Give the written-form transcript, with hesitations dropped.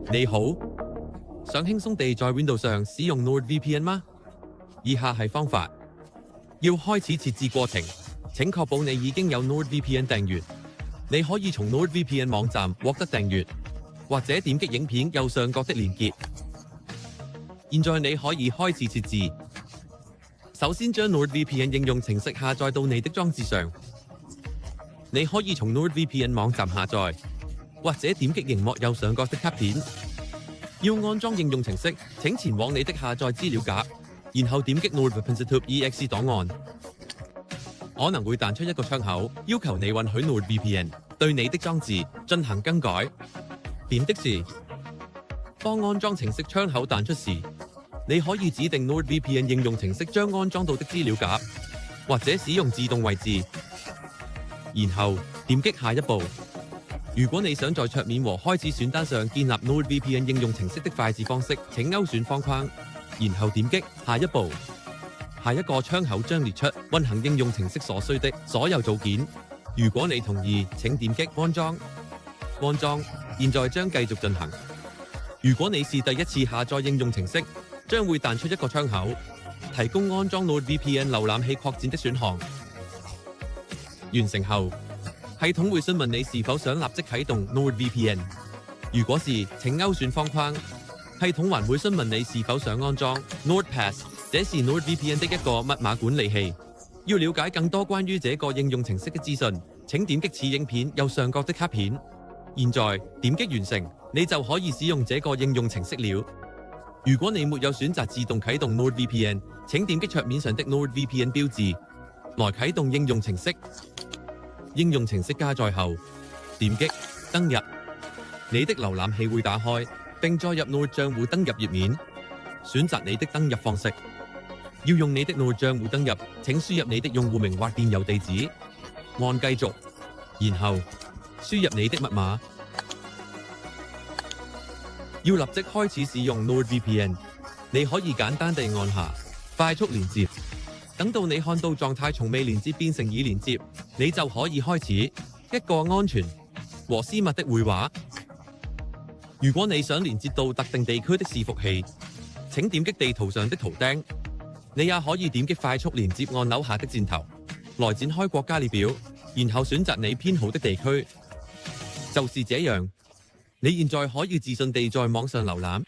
你好，想輕鬆地在 Windows 上使用 NordVPN 嗎？以下係方法。要開始設置過程，請確保你已經有 NordVPN 訂閱。你可以從 NordVPN 網站獲得訂閱，或者點擊影片右上角的連結。現在你可以開始設置。首先將 NordVPN 應用程式下載到你的裝置上。你可以從 NordVPN 網站下載，或者點擊螢幕右上角的卡片。要安裝應用程式，請前往你的下載資料夾，然後點擊 NordVPN.exe 檔案。可能會彈出一個窗口，要求你允許 NordVPN 對你的裝置進行更改。點的是，當安裝程式窗口彈出時，你可以指定 NordVPN 應用程式將安裝到的資料夾，或者使用自動位置。然後點擊下一步。如果你想在桌面和開始選單上建立 NordVPN 應用程式的快捷方式，請勾選方框，然後點擊下一步。下一個窗口將列出運行應用程式所需的所有組件。如果你同意，請點擊安裝。安裝現在將繼續進行。如果你是第一次下載應用程式，將會彈出一個窗口，提供安裝 NordVPN 瀏覽器擴展的選項。完成後，系統會詢問你是否想立即啟動 NordVPN。如果是，請勾選方框。系統還會詢問你是否想安裝 NordPass， 這是 NordVPN 的一個密碼管理器。要了解更多關於這個應用程式的資訊，請點擊此影片右上角的卡片。現在點擊完成，你就可以使用這個應用程式了。如果你沒有選擇自動啟動 NordVPN，請點擊桌面上的 NordVPN 標誌，來啟動應用程式。應用程式加載後，點擊登入，你的瀏覽器會打開，並載入 Nord 賬戶登入頁面。選擇你的登入方式。要用你的 Nord 賬戶登入，請輸入你的用戶名或電郵地址，按繼續，然後輸入你的密碼。要立即開始使用 NordVPN，你可以簡單地按下快速連接。等到你看到狀態從未連接變成已連接，你就可以開始一個安全和私密的會話。如果你想連接到特定地區的伺服器，請點擊地圖上的圖釘。你也可以點擊快速連接按鈕下的箭頭，來展開國家列表，然後選擇你偏好的地區。就是這樣，你現在可以自信地在網上瀏覽。